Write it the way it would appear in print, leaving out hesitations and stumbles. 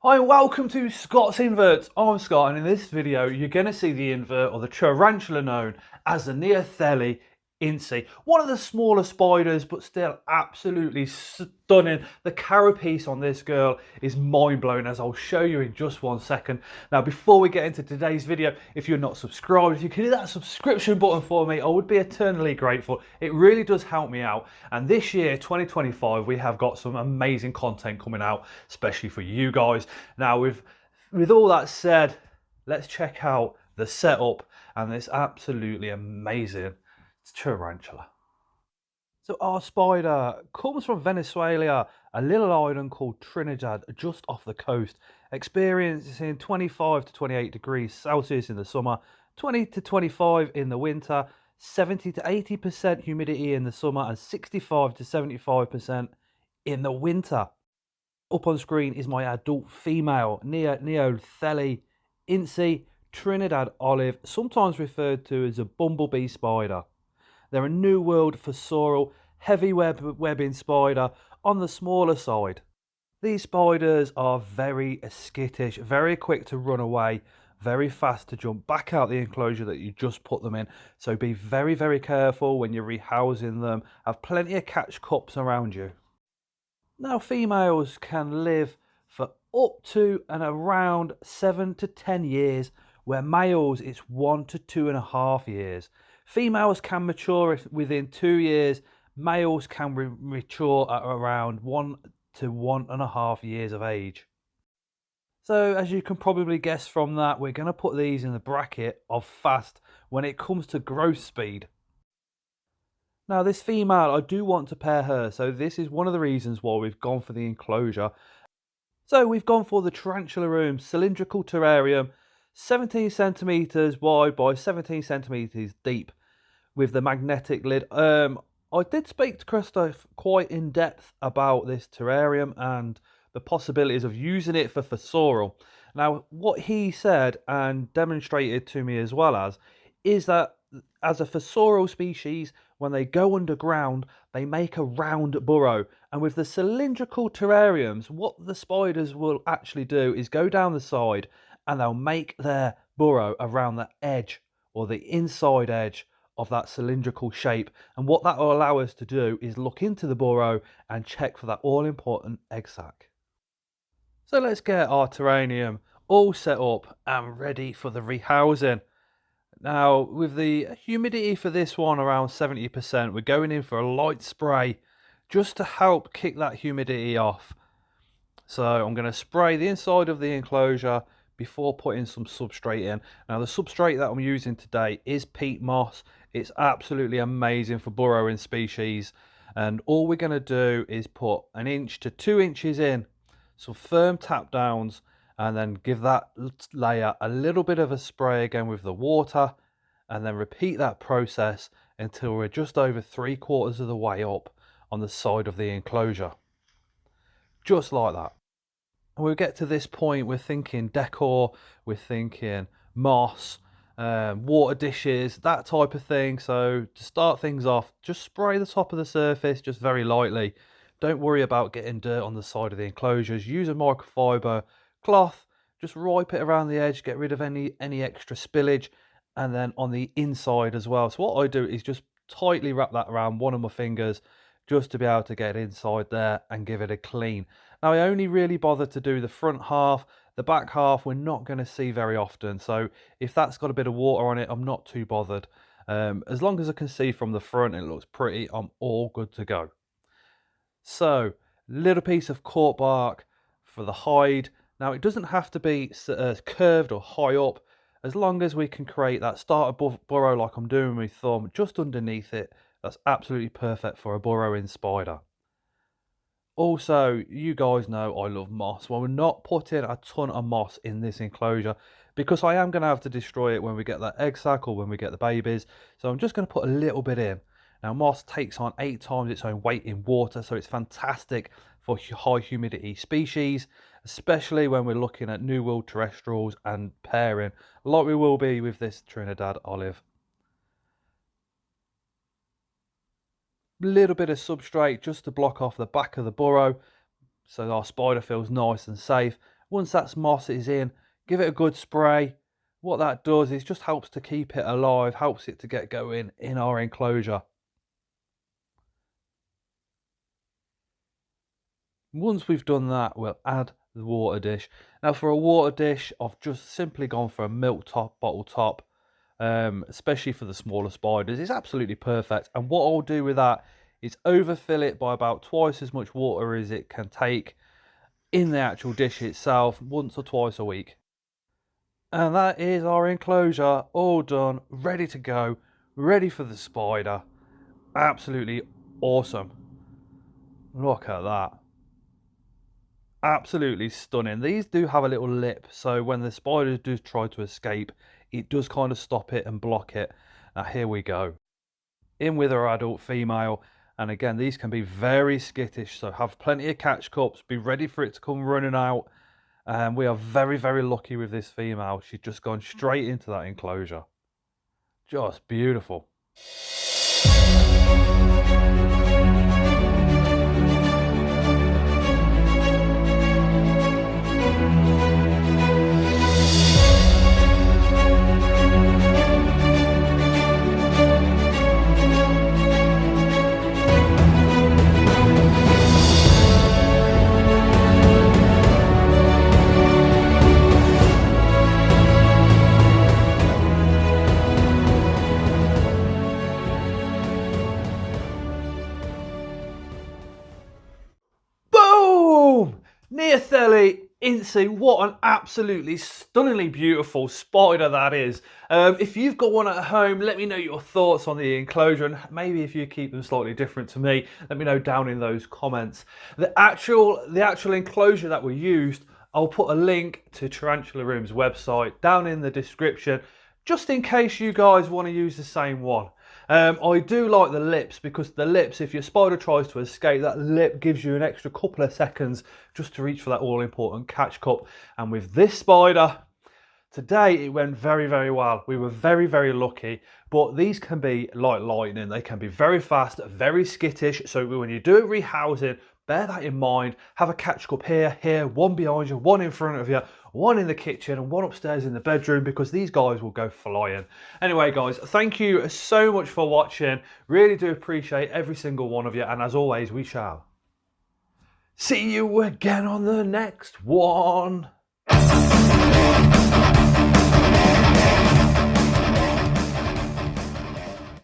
Hi, welcome to Scott's Inverts. I'm Scott, and in this video you're going to see the invert, or the tarantula known as the Neoholothele incei. One of the smaller spiders, but still absolutely stunning. The carapace on this girl is mind-blowing, as I'll show you in just one second. Now, before we get into today's video, if you're not subscribed, if you could hit that subscription button for me, I would be eternally grateful. It really does help me out. And this year, 2025, we have got some amazing content coming out, especially for you guys. Now, with all that said, let's check out the setup and this absolutely amazing tarantula. So our spider comes from Venezuela, a little island called Trinidad, just off the coast, experiencing 25 to 28 degrees Celsius in the summer, 20 to 25 in the winter, 70 to 80% humidity in the summer, and 65 to 75% in the winter. Up on screen is my adult female, Neoholothele incei, Trinidad Olive, sometimes referred to as a bumblebee spider. They're a New World fossorial, heavy webbing spider on the smaller side. These spiders are very skittish, very quick to run away, very fast to jump back out the enclosure that you just put them in. So be very, very careful when you're rehousing them. Have plenty of catch cups around you. Now, females can live for up to and around 7 to 10 years, where males it's 1 to 2.5 years. Females can mature within 2 years. Males can mature at around 1 to 1.5 years of age. So, as you can probably guess from that, we're going to put these in the bracket of fast when it comes to growth speed. Now, this female, I do want to pair her, so this is one of the reasons why we've gone for the enclosure. So we've gone for the tarantula room cylindrical terrarium, 17 centimeters wide by 17 centimeters deep, with the magnetic lid. I did speak to Christoph quite in depth about this terrarium and the possibilities of using it for fossorial. Now, what he said and demonstrated to me as well is that as a fossorial species, when they go underground, they make a round burrow. And with the cylindrical terrariums, what the spiders will actually do is go down the side and they'll make their burrow around the edge, or the inside edge of that cylindrical shape. And what that will allow us to do is look into the burrow and check for that all-important egg sac. So let's get our terrarium all set up and ready for the rehousing. Now, with the humidity for this one around 70%, we're going in for a light spray just to help kick that humidity off. So I'm going to spray the inside of the enclosure before putting some substrate in. Now, the substrate that I'm using today is peat moss. It's absolutely amazing for burrowing species. And all we're going to do is put 1 inch to 2 inches in, some firm tap downs, and then give that layer a little bit of a spray again with the water, and then repeat that process until we're just over 3/4 of the way up on the side of the enclosure. Just like that. And we'll get to this point, we're thinking decor, we're thinking moss, water dishes, that type of thing. So to start things off, just spray the top of the surface just very lightly. Don't worry about getting dirt on the side of the enclosures. Use a microfiber cloth, just wipe it around the edge, get rid of any extra spillage, and then on the inside as well. So what I do is just tightly wrap that around one of my fingers just to be able to get inside there and give it a clean. Now, I only really bother to do the front half. The back half we're not going to see very often, so if that's got a bit of water on it, I'm not too bothered. As long as I can see from the front it looks pretty, I'm all good to go. So, little piece of cork bark for the hide. Now, it doesn't have to be curved or high up, as long as we can create that starter burrow like I'm doing with my thumb just underneath it. That's absolutely perfect for a burrowing spider. Also, you guys know I love moss. Well, we're not putting a ton of moss in this enclosure because I am going to have to destroy it when we get that egg sac or when we get the babies. So I'm just going to put a little bit in. Now, moss takes on 8 times its own weight in water, so it's fantastic for high humidity species, especially when we're looking at New World terrestrials and pairing, like we will be with this Trinidad Olive. Little bit of substrate just to block off the back of the burrow so our spider feels nice and safe. Once that moss is in, give it a good spray. What that does is just helps to keep it alive, helps it to get going in our enclosure. Once we've done that, we'll add the water dish. Now for a water dish, I've just simply gone for a milk top, bottle top, especially for the smaller spiders. It's absolutely perfect. And what I'll do with that is overfill it by about twice as much water as it can take in the actual dish itself, once or twice a week. And that is our enclosure all done, ready to go, ready for the spider. Absolutely awesome. Look at that. Absolutely stunning. These do have a little lip, so when the spider does try to escape, it does kind of stop it and block it. Now here we go. In with our adult female, and again these can be very skittish, so have plenty of catch cups, be ready for it to come running out. And we are very, very lucky with this female. She's just gone straight into that enclosure. Just beautiful. Neoholothele N.incei, what an absolutely stunningly beautiful spider that is. If you've got one at home, let me know your thoughts on the enclosure, and maybe if you keep them slightly different to me, let me know down in those comments. The actual enclosure that we used, I'll put a link to Tarantula Room's website down in the description, just in case you guys want to use the same one. I do like the lips, because the lips, if your spider tries to escape, that lip gives you an extra couple of seconds just to reach for that all important catch cup. And with this spider, today it went very, very well. We were very, very lucky, but these can be like lightning. They can be very fast, very skittish. So when you do a rehousing, bear that in mind. Have a catch cup here, one behind you, one in front of you, one in the kitchen and one upstairs in the bedroom, because these guys will go flying. Anyway guys, thank you so much for watching. Really do appreciate every single one of you, and as always, we shall see you again on the next one.